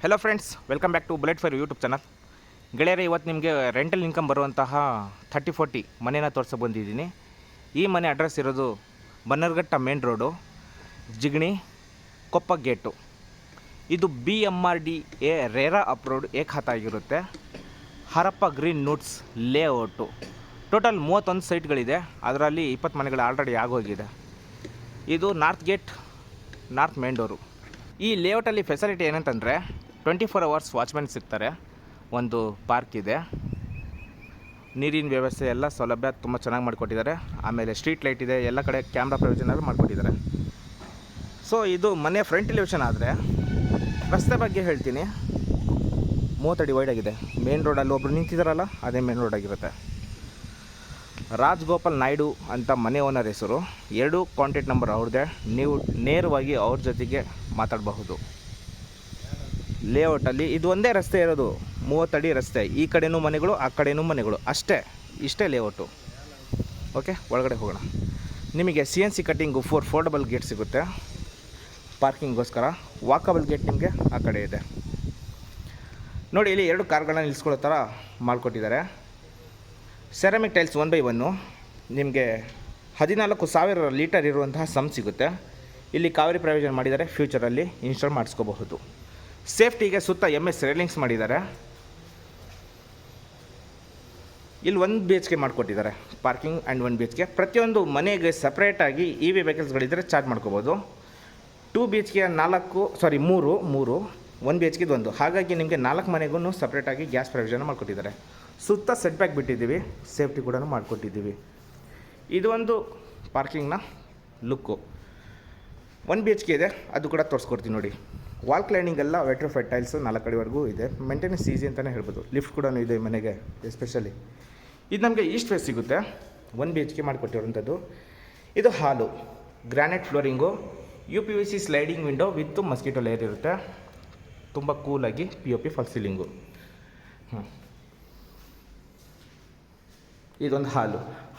Hello friends, welcome back to bullet fire YouTube channel. ಗೆಳೆಯರೆ, ಇವತ್ತು ನಿಮಗೆ ರೆಂಟಲ್ ಇನ್ಕಮ್ ಬರುವಂತಹ 30-40 ಮನೇನ ತೋರಿಸ ಬಂದಿದ್ದೀನಿ. ಈ ಮನೆ ಅಡ್ರೆಸ್ ಇರೋದು Bannerghatta main road, Jigani, Koppa gate. ಇದು BMRDA ರೇರಾ ಅಪ್ರೋಡ್ ಏಕಹತ ಆಗಿರುತ್ತೆ. ಹರಪ್ಪ ಗ್ರೀನ್ ನೂಟ್ಸ್ ಲೇಔಟು. ಟೋಟಲ್ 31 ಸೈಟ್ಗಳಿದೆ. ಅದರಲ್ಲಿ 20 ಮನೆಗಳು ಆಲ್ರೆಡಿ ಆಗೋಗಿದೆ. ಇದು north gate, north main door. ಈ ಲೇಔಟಲ್ಲಿ ಫೆಸಿಲಿಟಿ ಏನಂತಂದರೆ 24 ಅವರ್ಸ್ ವಾಚ್ಮೆನ್ ಸಿಗ್ತಾರೆ. ಒಂದು ಪಾರ್ಕ್ ಇದೆ, ನೀರಿನ ವ್ಯವಸ್ಥೆ ಎಲ್ಲ ಸೌಲಭ್ಯ ತುಂಬ ಚೆನ್ನಾಗಿ ಮಾಡಿಕೊಟ್ಟಿದ್ದಾರೆ. ಆಮೇಲೆ ಸ್ಟ್ರೀಟ್ ಲೈಟ್ ಇದೆ, ಎಲ್ಲ ಕಡೆ ಕ್ಯಾಮ್ರಾ ಪ್ರೊವಿಷನ್ ಮಾಡಿಕೊಟ್ಟಿದ್ದಾರೆ. ಸೊ ಇದು ಮನೆ ಫ್ರಂಟ್ ಎಲಿವೇಷನ್. ಆದರೆ ರಸ್ತೆ ಬಗ್ಗೆ ಹೇಳ್ತೀನಿ, 30 ಅಡಿ ವೈಡ್ ಆಗಿದೆ. ಮೇನ್ ರೋಡಲ್ಲಿ ಒಬ್ಬರು ನಿಂತಿದ್ದಾರಲ್ಲ, ಅದೇ ಮೇನ್ ರೋಡ್ ಆಗಿರುತ್ತೆ. ರಾಜ್ಗೋಪಾಲ್ ನಾಯ್ಡು ಅಂತ ಮನೆ ಓನರ್ ಹೆಸರು. 2 ಕಾಂಟ್ಯಾಕ್ಟ್ ನಂಬರ್ ಅವ್ರದ್ದೇ. ನೀವು ನೇರವಾಗಿ ಅವ್ರ ಜೊತೆಗೆ ಮಾತಾಡಬಹುದು. ಲೇಔಟಲ್ಲಿ ಇದು ಒಂದೇ ರಸ್ತೆ ಇರೋದು, 30 ಅಡಿ ರಸ್ತೆ. ಈ ಕಡೆನೂ ಮನೆಗಳು, ಆ ಕಡೆನೂ ಮನೆಗಳು, ಇಷ್ಟೇ ಲೇಔಟು. ಓಕೆ, ಒಳಗಡೆ ಹೋಗೋಣ. ನಿಮಗೆ CNC ಕಟ್ಟಿಂಗು 4 ಫೋಲ್ಡಬಲ್ ಗೇಟ್ ಸಿಗುತ್ತೆ ಪಾರ್ಕಿಂಗ್ಗೋಸ್ಕರ. ವಾಕಬಲ್ ಗೇಟ್ ನಿಮಗೆ ಆ ಕಡೆ ಇದೆ ನೋಡಿ. ಇಲ್ಲಿ 2 ಕಾರ್ಗಳನ್ನ ನಿಲ್ಲಿಸ್ಕೊಳ್ಳೋ ಥರ ಮಾಡಿಕೊಟ್ಟಿದ್ದಾರೆ. ಸೆರಾಮಿಕ್ ಟೈಲ್ಸ್ 1/1 ನಿಮಗೆ 14,000 ಲೀಟರ್ ಇರುವಂತಹ ಸಮ್ ಸಿಗುತ್ತೆ. ಇಲ್ಲಿ ಕಾವೇರಿ ಪ್ರಯೋಜನ ಮಾಡಿದ್ದಾರೆ. ಫ್ಯೂಚರಲ್ಲಿ ಇನ್ಸ್ಟಾಲ್ ಮಾಡಿಸ್ಕೋಬಹುದು. ಸೇಫ್ಟಿಗೆ ಸುತ್ತ MS ರೇಲಿಂಗ್ಸ್ ಮಾಡಿದ್ದಾರೆ. ಇಲ್ಲಿ 1 BHK ಮಾಡಿಕೊಟ್ಟಿದ್ದಾರೆ ಪಾರ್ಕಿಂಗ್ ಆ್ಯಂಡ್ 1 BHK. ಪ್ರತಿಯೊಂದು ಮನೆಗೆ ಸಪ್ರೇಟಾಗಿ EV ವೆಹಿಕಲ್ಸ್ಗಳಿದ್ದರೆ ಚಾರ್ಜ್ ಮಾಡ್ಕೋಬೋದು. 2 BHK 3 1 BHK 1. ಹಾಗಾಗಿ ನಿಮಗೆ 4 ಮನೆಗೂ ಸಪ್ರೇಟಾಗಿ ಗ್ಯಾಸ್ ಪ್ರೊವಿಷನ್ ಮಾಡಿಕೊಟ್ಟಿದ್ದಾರೆ. ಸುತ್ತ ಸೆಟ್ ಬ್ಯಾಕ್ ಬಿಟ್ಟಿದ್ದೀವಿ, ಸೇಫ್ಟಿ ಕೂಡ ಮಾಡಿಕೊಟ್ಟಿದ್ದೀವಿ. ಇದು ಒಂದು ಪಾರ್ಕಿಂಗ್ನ ಲುಕ್ಕು. 1 BHK ಇದೆ, ಅದು ಕೂಡ ತೋರಿಸ್ಕೊಡ್ತೀನಿ ನೋಡಿ. ವಾಲ್ ಕ್ಲೈನಿಂಗ್ ಎಲ್ಲ ವೆಟ್ರಿಫೈಡ್ ಟೈಲ್ಸ್ 4 ಅಡಿವರೆಗೂ ಇದೆ. ಮೇಂಟೆನೆನ್ಸ್ ಈಸಿ ಅಂತಲೇ ಹೇಳ್ಬೋದು. ಲಿಫ್ಟ್ ಕೂಡ ಇದೆ ಮನೆಗೆ ಎಸ್ಪೆಷಲಿ. ಇದು ನಮಗೆ ಈಸ್ಟ್ ಫೇಸ್ ಸಿಗುತ್ತೆ. 1 BHK ಮಾಡಿಕೊಟ್ಟಿರುವಂಥದ್ದು. ಇದು ಹಾಲು, granite flooring, UPVC sliding window with mosquito layer ಇರುತ್ತೆ. ತುಂಬ ಕೂಲಾಗಿ POP ಫಾಲ್ ಸೀಲಿಂಗು. ಇದೊಂದು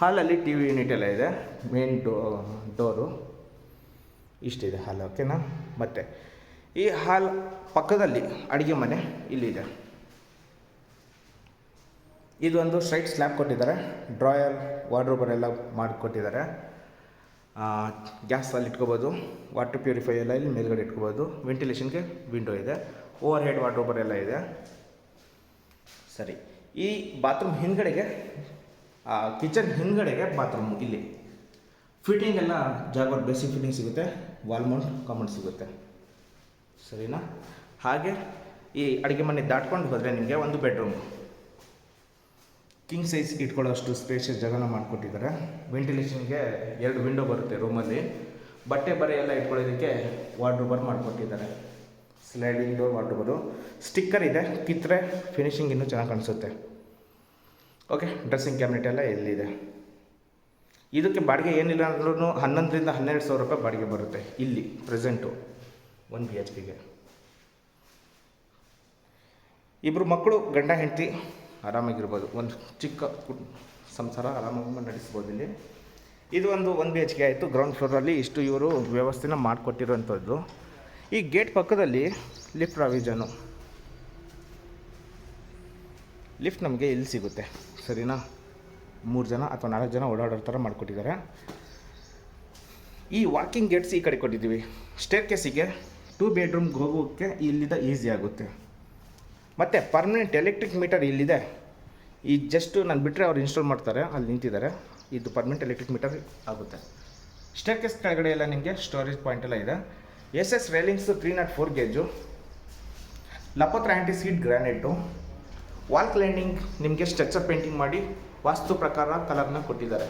ಹಾಲಲ್ಲಿ TV ಯೂನಿಟ್ ಎಲ್ಲ ಇದೆ. ಮೇನ್ ಡೋರು ಇಷ್ಟಿದೆ ಹಾಲು. ಓಕೆನಾ. ಮತ್ತು ಈ ಹಾಲ್ ಪಕ್ಕದಲ್ಲಿ ಅಡುಗೆ ಮನೆ ಇಲ್ಲಿದೆ. ಇದೊಂದು ಸ್ಟ್ರೈಟ್ ಸ್ಲ್ಯಾಬ್ ಕೊಟ್ಟಿದ್ದಾರೆ. ಡ್ರಾಯರ್, ವಾರ್ಡ್ರೋಬರ್ ಎಲ್ಲ ಮಾಡಿಕೊಟ್ಟಿದ್ದಾರೆ. ಗ್ಯಾಸಲ್ಲಿ ಇಟ್ಕೋಬೋದು. ವಾಟರ್ ಪ್ಯೂರಿಫೈ ಎಲ್ಲ ಇಲ್ಲಿ ಮೇಲ್ಗಡೆ ಇಟ್ಕೋಬೋದು. ವೆಂಟಿಲೇಷನ್ಗೆ ವಿಂಡೋ ಇದೆ. ಓವರ್ ಹೆಡ್ ವಾರ್ಡ್ರೋಬರ್ ಎಲ್ಲ ಇದೆ. ಸರಿ, ಈ ಬಾತ್ರೂಮ್ ಹಿಂದ್ಗಡೆಗೆ, ಕಿಚನ್ ಹಿಂದ್ಗಡೆಗೆ ಬಾತ್ರೂಮು. ಇಲ್ಲಿ ಫಿಟ್ಟಿಂಗ್ ಎಲ್ಲ ಜಾಗರ್ ಬೇಸಿಕ್ ಫಿಟ್ಟಿಂಗ್ ಸಿಗುತ್ತೆ. ವಾಲ್ ಮೌಂಟ್ ಕಾಮನ್ ಸಿಗುತ್ತೆ. ಸರಿನಾ. ಹಾಗೆ ಈ ಅಡುಗೆ ಮನೆ ದಾಟ್ಕೊಂಡು ಹೋದರೆ ನಿಮಗೆ ಒಂದು ಬೆಡ್ರೂಮು, ಕಿಂಗ್ ಸೈಜ್ ಇಟ್ಕೊಳ್ಳೋಷ್ಟು ಸ್ಪೇಷಿಯಸ್ ಜಾಗನ ಮಾಡಿಕೊಟ್ಟಿದ್ದಾರೆ. ವೆಂಟಿಲೇಷನ್ಗೆ 2 ವಿಂಡೋ ಬರುತ್ತೆ ರೂಮಲ್ಲಿ. ಬಟ್ಟೆ ಬರೆ ಎಲ್ಲ ಇಟ್ಕೊಳ್ಳೋದಕ್ಕೆ ವಾರ್ಡ್ರೋಬರ್ ಮಾಡಿಕೊಟ್ಟಿದ್ದಾರೆ. Sliding door ವಾರ್ಡ್ರೋಬರು. ಸ್ಟಿಕ್ಕರ್ ಇದೆ, ಕಿತ್ತರೆ ಫಿನಿಷಿಂಗ್ ಇನ್ನೂ ಚೆನ್ನಾಗಿ ಕಾಣಿಸುತ್ತೆ. ಓಕೆ, ಡ್ರೆಸ್ಸಿಂಗ್ ಕ್ಯಾಬಿನೆಟ್ ಎಲ್ಲ ಎಲ್ಲಿದೆ. ಇದಕ್ಕೆ ಬಾಡಿಗೆ ಏನಿಲ್ಲ ಅಂದ್ರೂ 11,000 to 12,000 ರೂಪಾಯಿ ಬಾಡಿಗೆ ಬರುತ್ತೆ ಇಲ್ಲಿ ಪ್ರೆಸೆಂಟು 1 BHKಗೆ. ಇಬ್ಬರು ಮಕ್ಕಳು, ಗಂಡ ಹೆಂಡತಿ ಆರಾಮಾಗಿರ್ಬೋದು. ಒಂದು ಚಿಕ್ಕ ಸಂಸಾರ ಆರಾಮಾಗಿ ನಡೆಸ್ಬೋದು ಇಲ್ಲಿ. ಇದು ಒಂದು 1 BHK ಆಯಿತು. ಗ್ರೌಂಡ್ ಫ್ಲೋರಲ್ಲಿ ಇಷ್ಟು ಇವರು ವ್ಯವಸ್ಥೆನ ಮಾಡಿಕೊಟ್ಟಿರುವಂಥದ್ದು. ಈ ಗೇಟ್ ಪಕ್ಕದಲ್ಲಿ ಲಿಫ್ಟ್ ಪ್ರಾವಿಷನು. ಲಿಫ್ಟ್ ನಮಗೆ ಇಲ್ಲಿ ಸಿಗುತ್ತೆ. ಸರಿನಾ. 3 ಜನ ಅಥವಾ 4 ಜನ ಓಡಾಡೋ ಥರ ಮಾಡಿಕೊಟ್ಟಿದ್ದಾರೆ. ಈ ವಾಕಿಂಗ್ ಗೇಟ್ಸ್ ಈ ಕಡೆ ಕೊಟ್ಟಿದ್ದೀವಿ. ಸ್ಟೇರ್ ಕೇಸಿಗೆ 2 ಬೆಡ್ರೂಮ್ಗೆ ಹೋಗೋಕ್ಕೆ ಇಲ್ಲಿಂದ ಈಸಿ ಆಗುತ್ತೆ. ಮತ್ತು ಪರ್ಮನೆಂಟ್ ಎಲೆಕ್ಟ್ರಿಕ್ ಮೀಟರ್ ಇಲ್ಲಿದೆ. ಈ ಜಸ್ಟು ನಾನು ಬಿಟ್ಟರೆ ಅವ್ರು ಇನ್ಸ್ಟಾಲ್ ಮಾಡ್ತಾರೆ, ಅಲ್ಲಿ ನಿಂತಿದ್ದಾರೆ. ಇದು ಪರ್ಮನೆಂಟ್ ಎಲೆಕ್ಟ್ರಿಕ್ ಮೀಟರ್ ಆಗುತ್ತೆ. ಸ್ಟೇರ್ ಕೇಸ್ ಕೆಳಗಡೆ ಎಲ್ಲ ನಿಮಗೆ ಸ್ಟೋರೇಜ್ ಪಾಯಿಂಟ್ ಎಲ್ಲ ಇದೆ. SS railings 304 gauge. ಲಪೋತ್ರ anti skid granite. Wall cladding ನಿಮಗೆ ಸ್ಟ್ರಕ್ಚರ್ ಪೇಂಟಿಂಗ್ ಮಾಡಿ ವಾಸ್ತು ಪ್ರಕಾರ ಕಲರ್ನ ಕೊಟ್ಟಿದ್ದಾರೆ.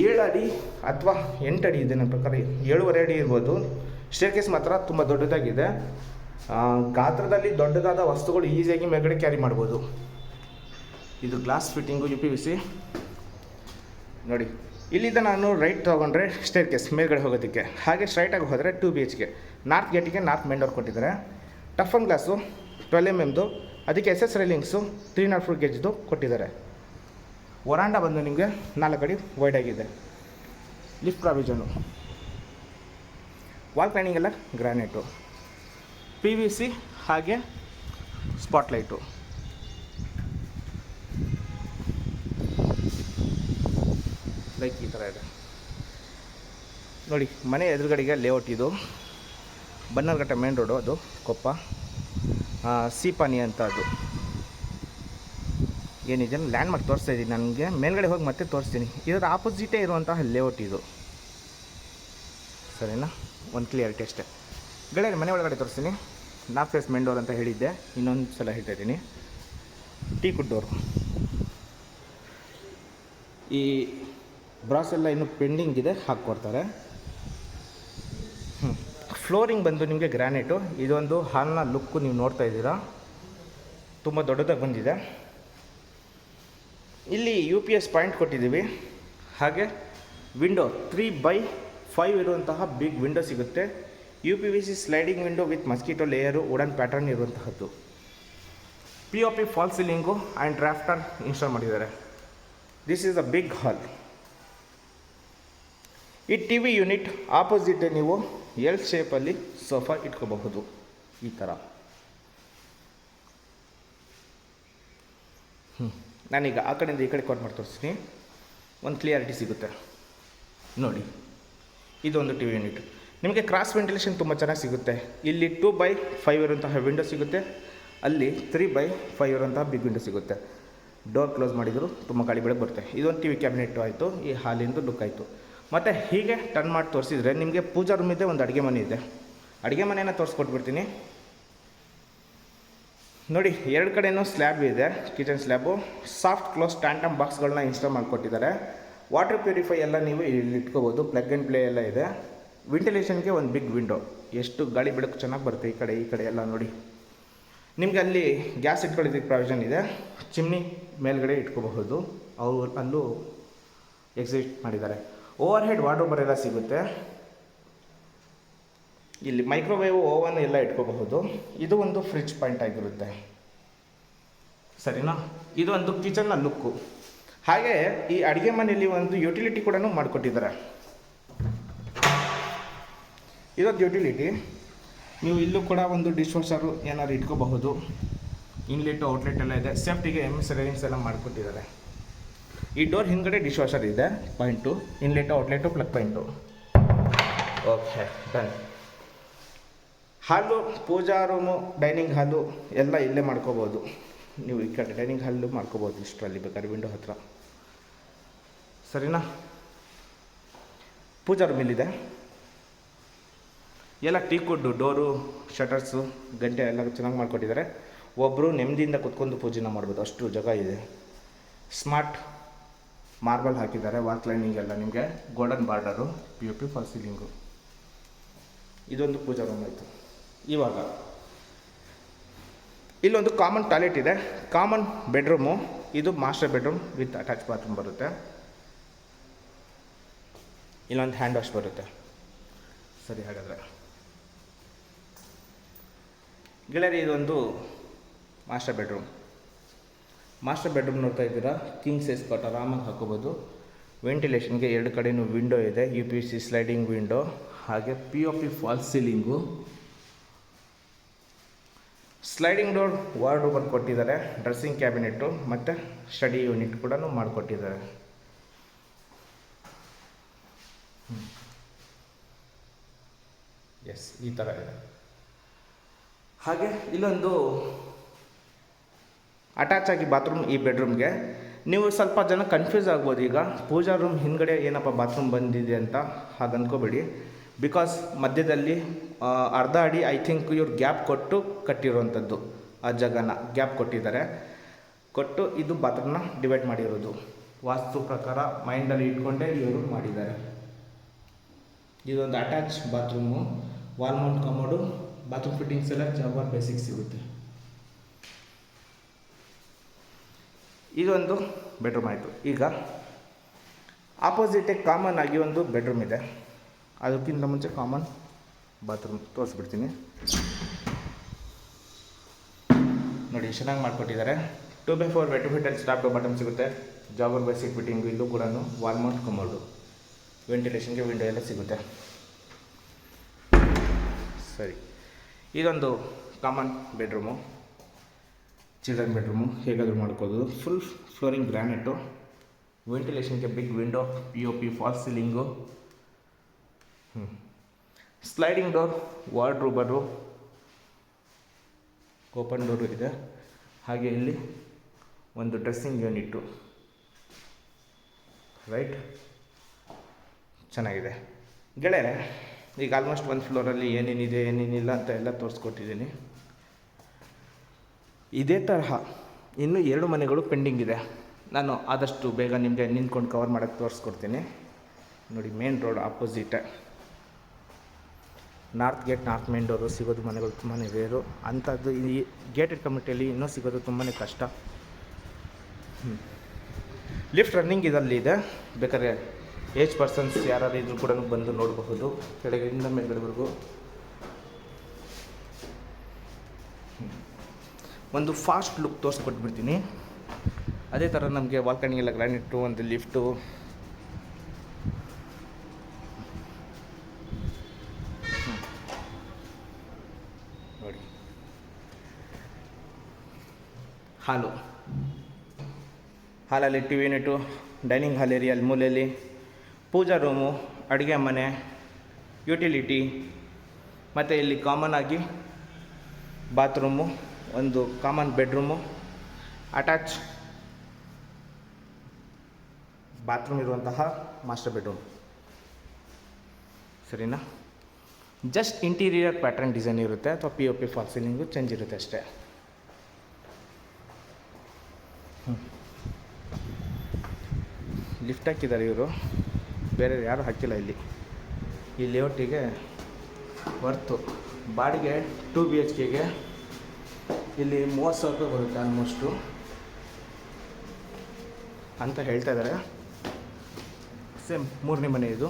7 ಅಡಿ ಅಥವಾ 8 ಅಡಿ ಇದೆ ನನ್ನ ಪ್ರಕಾರ. 7.5 ಅಡಿ ಇರ್ಬೋದು. ಸ್ಟೇರ್ ಕೇಸ್ ಮಾತ್ರ ತುಂಬ ದೊಡ್ಡದಾಗಿದೆ. ಗಾತ್ರದಲ್ಲಿ ದೊಡ್ಡದಾದ ವಸ್ತುಗಳು ಈಸಿಯಾಗಿ ಮೇಲ್ಗಡೆ ಕ್ಯಾರಿ ಮಾಡ್ಬೋದು. ಇದು ಗ್ಲಾಸ್ ಫಿಟ್ಟಿಂಗು UPVC ನೋಡಿ. ಇಲ್ಲಿಂದ ನಾನು ರೈಟ್ ತೊಗೊಂಡ್ರೆ ಸ್ಟೇರ್ ಕೇಸ್ ಮೇಲ್ಗಡೆ ಹೋಗೋದಕ್ಕೆ. ಹಾಗೆ ಸ್ಟ್ರೈಟಾಗಿ ಹೋದರೆ 2 BHK. ನಾರ್ತ್ ಗೇಟಿಗೆ ನಾರ್ತ್ ಮೇನ್ ಡೋರ್ ಕೊಟ್ಟಿದ್ದಾರೆ. ಟಫನ್ ಗ್ಲಾಸು 12 mm. ಅದಕ್ಕೆ SS ರೇಲಿಂಗ್ಸು 304 ಗೇಜ್ದು ಕೊಟ್ಟಿದ್ದಾರೆ. ವರಾಂಡ ಬಂದು ನಿಮಗೆ 4 ಅಡಿ ವೈಡ್ ಆಗಿದೆ. ಲಿಫ್ಟ್ ಪ್ರಾವಿಷನು. ವಾಲ್ ಕ್ಲೈನಿಂಗ್ ಎಲ್ಲ ಗ್ರಾನೈಟು. PVC ಹಾಗೆ ಸ್ಪಾಟ್ಲೈಟು. ಲೈಕ್ ಈ ಥರ ಇದೆ ನೋಡಿ. ಮನೆ ಎದುರುಗಡೆಗೆ ಲೇಔಟ್ ಇದು. ಬನ್ನರ್ಘಟ್ಟ ಮೇನ್ ರೋಡು, ಅದು ಕೊಪ್ಪ. ಸೀಪಾನಿ ಅಂತ ಅದು ಏನಿದೆ ಲ್ಯಾಂಡ್ ಮಾರ್ಕ್ ತೋರಿಸ್ತಾ ಇದ್ದೀನಿ. ನನಗೆ ಮೇಲ್ಗಡೆ ಹೋಗಿ ಮತ್ತೆ ತೋರಿಸ್ತೀನಿ. ಇದರ ಆಪೋಸಿಟೇ ಇರುವಂತಹ ಲೇಔಟ್ ಇದು, ಸರಿನಾ? ಒಂದು ಕ್ಲಿಯರಿಟಿ ಅಷ್ಟೇ. ಗೆಳೆಯರೆ, ಮನೆ ಒಳಗಡೆ ತೋರಿಸ್ತೀನಿ. ನಾರ್ತ್ ಫೇಸ್ ಮೇನ್ ಡೋರ್ ಅಂತ ಹೇಳಿದ್ದೆ, ಇನ್ನೊಂದು ಸಲ ಹೇಳ್ತಾ ಇದ್ದೀನಿ. ಟೀಕುಡ್ ಡೋರು. ಈ ಬ್ರಾಸ್ ಎಲ್ಲ ಇನ್ನೂ ಪೆಂಡಿಂಗ್ ಇದೆ, ಹಾಕ್ಕೊಡ್ತಾರೆ. ಫ್ಲೋರಿಂಗ್ ಬಂದು ನಿಮಗೆ ಗ್ರಾನೈಟು. ಇದೊಂದು ಹಾಲ್ನ ಲುಕ್ಕು ನೀವು ನೋಡ್ತಾ ಇದ್ದೀರಾ, ತುಂಬ ದೊಡ್ಡದಾಗಿ ಬಂದಿದೆ. ಇಲ್ಲಿ UPS ಪಾಯಿಂಟ್ ಕೊಟ್ಟಿದ್ದೀವಿ. ಹಾಗೆ ವಿಂಡೋ 3x5 ಇರುವಂತಹ ಬಿಗ್ ವಿಂಡೋ ಸಿಗುತ್ತೆ. UPVC sliding window with mosquito layer, wooden pattern ಇರುವಂತಹದ್ದು. POP ಫಾಲ್ ಸೀಲಿಂಗು ಆ್ಯಂಡ್ ಡ್ರಾಫ್ಟರ್ ಇನ್ಸ್ಟಾಲ್ ಮಾಡಿದ್ದಾರೆ. This is a big hall. ಈ TV ಯೂನಿಟ್ ಆಪೋಸಿಟ್ ನೀವು ಎಲ್ ಶೇಪಲ್ಲಿ ಸೋಫಾ ಇಟ್ಕೋಬಹುದು, ಈ ಥರ. ನಾನೀಗ ಆ ಕಡೆಯಿಂದ ಈ ಕಡೆ ಕಟ್ ಮಾಡಿ ತೋರಿಸ್ತೀನಿ, ಒಂದು ಕ್ಲಿಯರಿಟಿ ಸಿಗುತ್ತೆ ನೋಡಿ. ಇದೊಂದು TV ಯೂನಿಟ್. ನಿಮಗೆ ಕ್ರಾಸ್ ವೆಂಟಿಲೇಷನ್ ತುಂಬ ಚೆನ್ನಾಗಿ ಸಿಗುತ್ತೆ. ಇಲ್ಲಿ 2x5 ಇರುವಂತಹ ವಿಂಡೋ ಸಿಗುತ್ತೆ, ಅಲ್ಲಿ 3x5 ಇರುವಂತಹ ಬಿಗ್ ವಿಂಡೋ ಸಿಗುತ್ತೆ. ಡೋರ್ ಕ್ಲೋಸ್ ಮಾಡಿದರೂ ತುಂಬ ಗಾಳಿ ಬೆಳಗ್ಗೆ ಬರುತ್ತೆ. ಇದೊಂದು TV ಕ್ಯಾಬಿನೆಟ್ಟು ಆಯಿತು, ಈ ಹಾಲಿಂದು ಲುಕ್ ಆಯಿತು. ಮತ್ತು ಹೀಗೆ ಟರ್ನ್ ಮಾಡಿ ತೋರಿಸಿದರೆ ನಿಮಗೆ ಪೂಜಾ ರೂಮ್ ಇದೆ, ಒಂದು ಅಡುಗೆ ಮನೆ ಇದೆ. ಅಡುಗೆ ಮನೆಯನ್ನು ತೋರಿಸ್ಕೊಟ್ಬಿಡ್ತೀನಿ ನೋಡಿ. ಎರಡು ಕಡೆಯೂ ಸ್ಲ್ಯಾಬ್ ಇದೆ, kitchen slab. Soft close tandem ಬಾಕ್ಸ್ಗಳನ್ನ ಇನ್ಸ್ಟಾಲ್ ಮಾಡಿಕೊಟ್ಟಿದ್ದಾರೆ. ವಾಟರ್ ಪ್ಯೂರಿಫೈ ಎಲ್ಲ ನೀವು ಇಲ್ಲಿ ಇಟ್ಕೋಬೋದು. ಪ್ಲಗ್ ಆ್ಯಂಡ್ ಪ್ಲೇ ಎಲ್ಲ ಇದೆ. ವೆಂಟಿಲೇಷನ್ಗೆ ಒಂದು ಬಿಗ್ ವಿಂಡೋ, ಎಷ್ಟು ಗಾಳಿ ಬೆಳಕು ಚೆನ್ನಾಗಿ ಬರುತ್ತೆ. ಈ ಕಡೆ ಎಲ್ಲ ನೋಡಿ. ನಿಮಗೆ ಅಲ್ಲಿ ಗ್ಯಾಸ್ ಇಟ್ಕೊಳ್ಳೋದಕ್ಕೆ ಪ್ರಾವಿಷನ್ ಇದೆ. ಚಿಮ್ನಿ ಮೇಲ್ಗಡೆ ಇಟ್ಕೋಬಹುದು, ಅವರು ಅಲ್ಲೂ ಎಕ್ಸಿಟ್ ಮಾಡಿದ್ದಾರೆ. ಓವರ್ ಹೆಡ್ ವಾರ್ಡ್ರೋಬರ್ ಎಲ್ಲ ಸಿಗುತ್ತೆ. ಇಲ್ಲಿ ಮೈಕ್ರೋವೇವ್, ಓವನ್ ಎಲ್ಲ ಇಟ್ಕೋಬಹುದು. ಇದು ಒಂದು ಫ್ರಿಡ್ಜ್ ಪಾಯಿಂಟ್ ಆಗಿರುತ್ತೆ, ಸರಿನಾ? ಇದು ಒಂದು ಕಿಚನ್ನ ಲುಕ್ಕು. ಹಾಗೆ ಈ ಅಡುಗೆ ಮನೆಯಲ್ಲಿ ಒಂದು ಯುಟಿಲಿಟಿ ಕೂಡ ಮಾಡಿಕೊಟ್ಟಿದ್ದಾರೆ. ಇದೊಂದು ಯುಟಿಲಿಟಿ. ನೀವು ಇಲ್ಲೂ ಕೂಡ ಒಂದು ಡಿಶ್ ವಾಷರು ಏನಾದ್ರು ಇಟ್ಕೋಬಹುದು. ಇನ್ಲೆಟು ಔಟ್ಲೆಟ್ ಎಲ್ಲ ಇದೆ. ಸೇಫ್ಟಿಗೆ MS ರೇಂಜ್ ಎಲ್ಲ ಮಾಡಿಕೊಟ್ಟಿದ್ದಾರೆ. ಈ ಡೋರ್ ಹಿಂದ್ಗಡೆ ಡಿಶ್ ವಾಷರ್ ಇದೆ, point, inlet outlet plug point. Okay, done. Hall, pooja room, dining ಹಾಲು ಎಲ್ಲ ಇಲ್ಲೇ ಮಾಡ್ಕೋಬೋದು ನೀವು. ಈ ಕಡೆ ಡೈನಿಂಗ್ ಹಾಲು ಮಾಡ್ಕೋಬೋದು ಇಷ್ಟರಲ್ಲಿ ಬೇಕಾದ್ರೆ, ವಿಂಡೋ ಹತ್ರ, ಸರಿನಾ? ಪೂಜಾ ರೂಮ್ ಇಲ್ಲಿದೆ. ಎಲ್ಲ ಟೀಕುಡ್ಡು ಡೋರು, ಶಟರ್ಸು, ಗಂಟೆ ಎಲ್ಲ ಚೆನ್ನಾಗಿ ಮಾಡಿಕೊಟ್ಟಿದ್ದಾರೆ. ಒಬ್ಬರು ನೆಮ್ಮದಿಯಿಂದ ಕುತ್ಕೊಂಡು ಪೂಜೆನ ಮಾಡ್ಬೋದು, ಅಷ್ಟು ಜಾಗ ಇದೆ. ಸ್ಮಾರ್ಟ್ ಮಾರ್ಬಲ್ ಹಾಕಿದ್ದಾರೆ. ವಾಲ್ ಕ್ಲೈನಿಂಗ್ ಎಲ್ಲ ನಿಮಗೆ golden border, POP false ceiling. ಇದೊಂದು ಪೂಜಾ ರೂಮ್ ಆಯಿತು. ಇವಾಗ ಇಲ್ಲೊಂದು ಕಾಮನ್ ಟಾಯ್ಲೆಟ್ ಇದೆ, ಕಾಮನ್ ಬೆಡ್ರೂಮು. ಇದು master bedroom with attach bathroom ಬರುತ್ತೆ. ಇಲ್ಲೊಂದು ಹ್ಯಾಂಡ್ ವಾಶ್ ಬರುತ್ತೆ. ಸರಿ, ಹಾಗಾದರೆ ಗೆಳೆಯರಿ, ಇದೊಂದು ಮಾಸ್ಟರ್ ಬೆಡ್ರೂಮ್. ಮಾಸ್ಟರ್ ಬೆಡ್ರೂಮ್ ನೋಡ್ತಾ ಇದ್ದೀರಾ, ಕಿಂಗ್ ಸೈಜ್ ಕಾಟ್ ಆರಾಮಾಗಿ ಹಾಕೋಬೋದು. ವೆಂಟಿಲೇಷನ್ಗೆ ಎರಡು ಕಡೆಯೂ ವಿಂಡೋ ಇದೆ, UPVC ಸ್ಲೈಡಿಂಗ್ ವಿಂಡೋ, ಹಾಗೆ POP false ceiling. Sliding door wardrobe ಕೊಟ್ಟಿದ್ದಾರೆ. ಡ್ರೆಸ್ಸಿಂಗ್ ಕ್ಯಾಬಿನೆಟ್ಟು ಮತ್ತು ಸ್ಟಡಿ ಯೂನಿಟ್ ಕೂಡ ಮಾಡಿಕೊಟ್ಟಿದ್ದಾರೆ. ಎಸ್, ಈ ಥರ ಇದೆ. ಹಾಗೆ ಇಲ್ಲೊಂದು ಅಟ್ಯಾಚ್ ಆಗಿ ಬಾತ್ರೂಮ್ ಈ ಬೆಡ್ರೂಮ್ಗೆ. ನೀವು ಸ್ವಲ್ಪ ಜನ ಕನ್ಫ್ಯೂಸ್ ಆಗ್ಬೋದು. ಈಗ ಪೂಜಾ ರೂಮ್ ಹಿಂದ್ಗಡೆ ಏನಪ್ಪ ಬಾತ್ರೂಮ್ ಬಂದಿದೆ ಅಂತ ಹಾಗೆ ಅಂದ್ಕೋಬೇಡಿ. ಬಿಕಾಸ್ ಮಧ್ಯದಲ್ಲಿ ಅರ್ಧ ಅಡಿ ಐ ಥಿಂಕ್ ಇವ್ರು ಗ್ಯಾಪ್ ಕೊಟ್ಟು ಕಟ್ಟಿರುವಂಥದ್ದು. ಆ ಜಾಗನ ಗ್ಯಾಪ್ ಕೊಟ್ಟಿದ್ದಾರೆ, ಕೊಟ್ಟು ಇದು ಬಾತ್ರೂಮ್ನ ಡಿವೈಡ್ ಮಾಡಿರೋದು. ವಾಸ್ತು ಪ್ರಕಾರ ಮೈಂಡಲ್ಲಿ ಇಟ್ಕೊಂಡೇ ಇವರು ಮಾಡಿದ್ದಾರೆ. ಇದೊಂದು attach bathroom, wall mount commode, bathroom fittings ಎಲ್ಲ ಜಾಬಾರ್ ಬೇಸಿಕ್ ಸಿಗುತ್ತೆ. ಇದೊಂದು ಬೆಡ್ರೂಮ್ ಆಯಿತು. ಈಗ ಆಪೋಸಿಟೇ ಕಾಮನ್ ಆಗಿ ಒಂದು ಬೆಡ್ರೂಮ್ ಇದೆ. ಅದಕ್ಕಿಂತ ಮುಂಚೆ ಕಾಮನ್ ಬಾತ್ರೂಮ್ ತೋರಿಸ್ಬಿಡ್ತೀನಿ ನೋಡಿ. ಚೆನ್ನಾಗಿ ಮಾಡಿಕೊಟ್ಟಿದ್ದಾರೆ. 2x4 ವೆಟಿಫಿಟಲ್ ಸ್ಟಾಪ್ ಬಟನ್ ಸಿಗುತ್ತೆ. Jaquar basic fitting. ಇಲ್ಲೂ ಕೂಡ ವಾಲ್ ಮೌಂಟ್ ಕಮೋಡು, ವೆಂಟಿಲೇಷನ್ಗೆ ವಿಂಡೋ ಎಲ್ಲ ಸಿಗುತ್ತೆ. ಸರಿ, ಇದೊಂದು ಕಾಮನ್ ಬೆಡ್ರೂಮು, ಚಿಲ್ಡ್ರನ್ ಬೆಡ್ರೂಮು, ಹೇಗಾದರೂ ಮಾಡ್ಕೋದು. ಫುಲ್ ಫ್ಲೋರಿಂಗ್ ಗ್ರಾನೈಟು, ವೆಂಟಿಲೇಷನ್ಗೆ big window, POP, false ceiling, sliding door, ವಾರ್ಡ್ರೋಬರು, ಓಪನ್ ಡೋರು ಇದೆ. ಹಾಗೆ ಇಲ್ಲಿ ಒಂದು ಡ್ರೆಸ್ಸಿಂಗ್ ಯೂನಿಟ್ಟು, ರೈಟ್, ಚೆನ್ನಾಗಿದೆ ಗೆಳೆಯರೆ. ಈಗ ಆಲ್ಮೋಸ್ಟ್ ಒಂದು ಫ್ಲೋರಲ್ಲಿ ಏನೇನಿದೆ ಏನೇನಿಲ್ಲ ಅಂತ ಎಲ್ಲ ತೋರಿಸ್ಕೊಟ್ಟಿದ್ದೀನಿ. ಇದೇ ತರಹ ಇನ್ನೂ 2 ಮನೆಗಳು ಪೆಂಡಿಂಗ್ ಇದೆ. ನಾನು ಆದಷ್ಟು ಬೇಗ ನಿಮಗೆ ನಿಂತ್ಕೊಂಡು ಕವರ್ ಮಾಡೋಕ್ಕೆ ತೋರಿಸ್ಕೊಡ್ತೀನಿ. ನೋಡಿ, main road opposite, north gate, north main door ಸಿಗೋದು ಮನೆಗಳು ತುಂಬಾ ರೇರು. ಅಂಥದ್ದು ಈ ಗೇಟೆಡ್ ಕಮ್ಯುನಿಟಿಯಲ್ಲಿ ಇನ್ನೂ ಸಿಗೋದು ತುಂಬಾ ಕಷ್ಟ. ಲಿಫ್ಟ್ ರನ್ನಿಂಗ್ ಇದರಲ್ಲಿ ಇದೆ, ಬೇಕಾದ್ರೆ ಏಜ್ ಪರ್ಸನ್ಸ್ ಯಾರು ಇದ್ರೂ ಕೂಡ ಬಂದು ನೋಡಬಹುದು. ಕೆಳಗಿಂದ ಮೇಲ್ಗಡೆವರೆಗೂ ಒಂದು ಫಾಸ್ಟ್ ಲುಕ್ ತೋರಿಸ್ಕೊಟ್ಬಿಡ್ತೀನಿ. ಅದೇ ಥರ ನಮಗೆ ಬಾಲ್ಕನಿಗೆಲ್ಲ ಗ್ರಾನೈಟು, ಒಂದು ಲಿಫ್ಟು, ನೋಡಿ, ಹಾಲಲ್ಲಿ TV unit, dining hall area ಅಲ್ಲಿ ಮೂಲೆಯಲ್ಲಿ, ಪೂಜಾ ರೂಮು, ಅಡುಗೆ ಮನೆ, ಯುಟಿಲಿಟಿ, ಮತ್ತು ಇಲ್ಲಿ ಕಾಮನ್ ಆಗಿ ಬಾತ್ರೂಮು, ಒಂದು ಕಾಮನ್ ಬೆಡ್ರೂಮು, ಅಟ್ಯಾಚ್ ಬಾತ್ರೂಮ್ ಇರುವಂತಹ ಮಾಸ್ಟರ್ ಬೆಡ್ರೂಮ್. ಸರಿನಾ? ಜಸ್ಟ್ ಇಂಟೀರಿಯರ್ ಪ್ಯಾಟರ್ನ್ ಡಿಸೈನ್ ಇರುತ್ತೆ, ಅಥವಾ POP ಫಾಲ್ ಸೀಲಿಂಗು ಚೇಂಜ್ ಇರುತ್ತೆ ಅಷ್ಟೇ. ಲಿಫ್ಟ್ ಹಾಕಿದ್ದಾರೆ ಇವರು, ಬೇರೆ ಯಾರು ಹಾಕಿಲ್ಲ ಇಲ್ಲಿ. ಈ ಲೇಔಟಿಗೆ ವರ್ತು ಬಾಡಿಗೆ 2 BHKಗೆ ಇಲ್ಲಿ 30,000 ರೂಪಾಯಿ ಬರುತ್ತೆ ಆಲ್ಮೋಸ್ಟು ಅಂತ ಹೇಳ್ತಾ ಇದ್ದಾರೆ. ಸೇಮ್ 3ನೇ ಮನೆ ಇದು.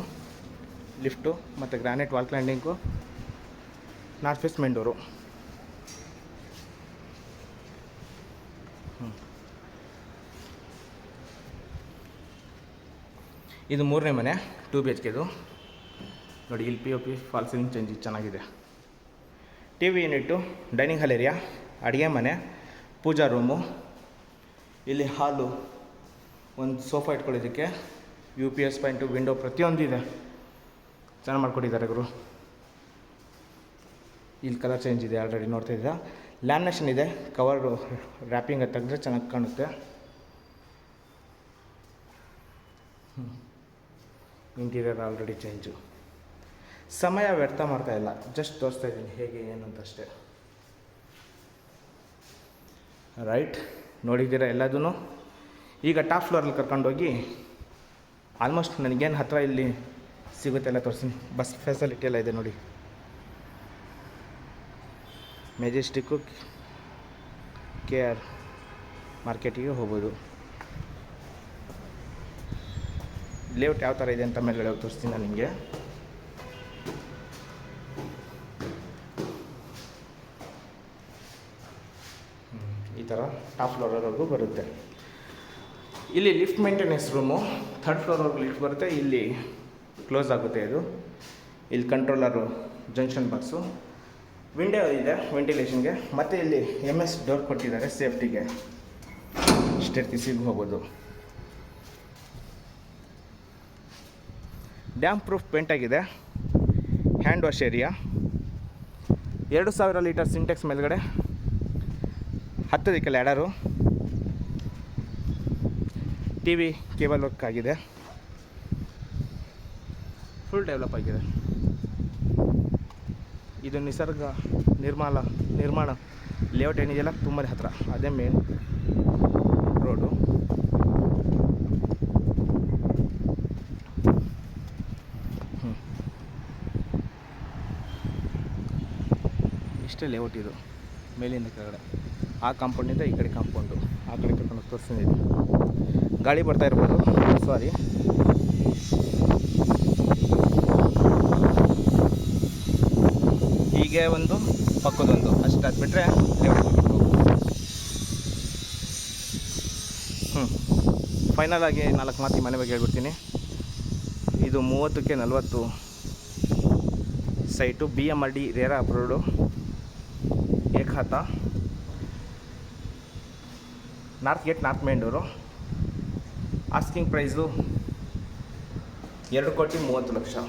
ಲಿಫ್ಟು ಮತ್ತು granite wall cladding, north face main door. ಇದು 3ನೇ ಮನೆ, 2 BHKದು. ನೋಡಿ, ಇಲ್ಲಿ POP ಫಾಲ್ ಸೀಲಿಂಗ್ ಚೇಂಜ್ ಚೆನ್ನಾಗಿದೆ. TV unit, dining hall area, ಅಡುಗೆ ಮನೆ, ಪೂಜಾ ರೂಮು, ಇಲ್ಲಿ ಹಾಲು, ಒಂದು ಸೋಫಾ ಇಟ್ಕೊಳ್ಳೋದಕ್ಕೆ, UPS ಪಾಯಿಂಟು, ವಿಂಡೋ ಪ್ರತಿಯೊಂದು ಇದೆ. ಚೆನ್ನಾಗಿ ಮಾಡ್ಕೊಟ್ಟಿದ್ದಾರೆ ಗುರು. ಇಲ್ಲಿ ಕಲರ್ ಚೇಂಜ್ ಇದೆ, ಆಲ್ರೆಡಿ ನೋಡ್ತಾ ಇದ್ದ. ಲ್ಯಾಮಿನೇಷನ್ ಇದೆ, ಕವರು ರ್ಯಾಪಿಂಗ್ ತೆಗೆದ್ರೆ ಚೆನ್ನಾಗಿ ಕಾಣುತ್ತೆ. Interior already change. ಸಮಯ ವ್ಯರ್ಥ ಮಾಡ್ತಾ ಇಲ್ಲ, ಜಸ್ಟ್ ತೋರಿಸ್ತಾ ಇದ್ದೀನಿ ಹೇಗೆ ಏನು ಅಂತ ಅಷ್ಟೇ. ರೈಟ್, ನೋಡಿದ್ದೀರಾ ಎಲ್ಲದೂ. ಈಗ ಟಾಪ್ ಫ್ಲೋರಲ್ಲಿ ಕರ್ಕೊಂಡೋಗಿ ಆಲ್ಮೋಸ್ಟ್ ನನಗೇನು ಹತ್ತಿರ ಇಲ್ಲಿ ಸಿಗುತ್ತೆ ಎಲ್ಲ ತೋರಿಸ್ತೀನಿ. ಬಸ್ ಫೆಸಿಲಿಟಿ ಎಲ್ಲ ಇದೆ ನೋಡಿ. ಮೆಜೆಸ್ಟಿಕ್ಕು, KR ಮಾರ್ಕೆಟಿಗೆ ಹೋಗ್ಬೋದು. ಲೇಔಟ್ ಯಾವ ಥರ ಇದೆ ಅಂತ ಮೇಲ್ಗಡೆ ತೋರಿಸ್ತೀನಿ ನಾನು ನಿಮಗೆ. ಈ ಥರ ಟಾಪ್ ಫ್ಲೋರ್ವರೆಗೂ ಬರುತ್ತೆ. ಇಲ್ಲಿ ಲಿಫ್ಟ್ ಮೇಂಟೆನೆನ್ಸ್ ರೂಮು, 3rd ಫ್ಲೋರ್ವರೆಗೂ ಲಿಫ್ಟ್ ಬರುತ್ತೆ. ಇಲ್ಲಿ ಕ್ಲೋಸ್ ಆಗುತ್ತೆ ಇದು. ಇಲ್ಲಿ ಕಂಟ್ರೋಲರು, ಜಂಕ್ಷನ್ ಬಾಕ್ಸು, ವಿಂಡೋ ಇದೆ ವೆಂಟಿಲೇಷನ್ಗೆ, ಮತ್ತು ಇಲ್ಲಿ MS ಡೋರ್ ಕೊಟ್ಟಿದ್ದಾರೆ ಸೇಫ್ಟಿಗೆ. ಸ್ಟೇರ್ಕೇಸಿಗೆ ಹೋಗ್ಬೋದು. ಡ್ಯಾಮ್ ಪ್ರೂಫ್ ಪೇಂಟ್ ಆಗಿದೆ. Hand wash area, 2000 litre Sintex ಮೇಲ್ಗಡೆ, 10 ಲ್ಯಾಡರು, TV ಕೇಬಲ್ ವರ್ಕ್ ಆಗಿದೆ. ಫುಲ್ ಡೆವಲಪ್ ಆಗಿದೆ. ಇದು ನಿಸರ್ಗ ನಿರ್ಮಾಣ ಲೇಔಟ್ ಏನಿದೆಯಲ್ಲ ತುಂಬ ಹತ್ತಿರ, ಅದೇ ಮೇನ್ ರೋಡು. ಇಷ್ಟೇ ಲೇಔಟ್ ಇದು, ಮೇಲಿಂದ ಕೆಳಗಡೆ. ಆ ಕಾಂಪೌಂಡಿಂದ ಈ ಕಡೆ ಕಾಂಪೌಂಡು, ಆ ಕಡೆ ಕರ್ಕೊಂಡು ತೋರಿಸ್ತೀನಿ. ಗಾಳಿ ಬರ್ತಾ ಇರ್ಬೋದು, ಸಾರಿ. ಹೀಗೆ ಒಂದು ಪಕ್ಕದೊಂದು ಅಷ್ಟು ಅದು ಬಿಟ್ಟರೆ ಫೈನಲ್ ಆಗಿ 4 ಮಾತು ಮನೆ ಬಗ್ಗೆ ಹೇಳ್ಬಿಡ್ತೀನಿ. ಇದು 30ಕ್ಕೆ 40 ಸೈಟು, BMRD ರೇರಾ ಅಪ್ರೂವ್ಡು. ಖಾತ, north gate, north main door. Asking price 2,30,00,000.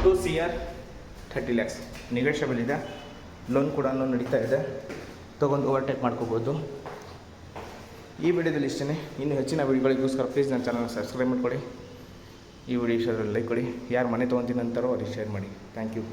2 CR 30 lakhs negotiable ಇದೆ. ಲೋನ್ ಕೂಡ ನಡೀತಾ ಇದೆ, ತೊಗೊಂಡು ಓವರ್ಟೇಕ್ ಮಾಡ್ಕೋಬೋದು. ಈ ವಿಡಿಯೋದಲ್ಲಿ ಇಷ್ಟೇ. ಇನ್ನು ಹೆಚ್ಚಿನ ವಿಡಿಯೋಗಳಿಗೋಸ್ಕರ ಪ್ಲೀಸ್ ನನ್ನ ಚಾನಲ್ನ ಸಬ್ಸ್ಕ್ರೈಬ್ ಮಾಡ್ಕೊಳ್ಳಿ. ಈ ವಿಡಿಯೋ ಇಷ್ಟ ಲೈಕ್ ಕೊಡಿ. ಯಾರು ಮನೆ ತೊಗೊತೀನಿ ಅಂತಾರೋ ಅವ್ರಿಗೆ ಶೇರ್ ಮಾಡಿ. Thank you.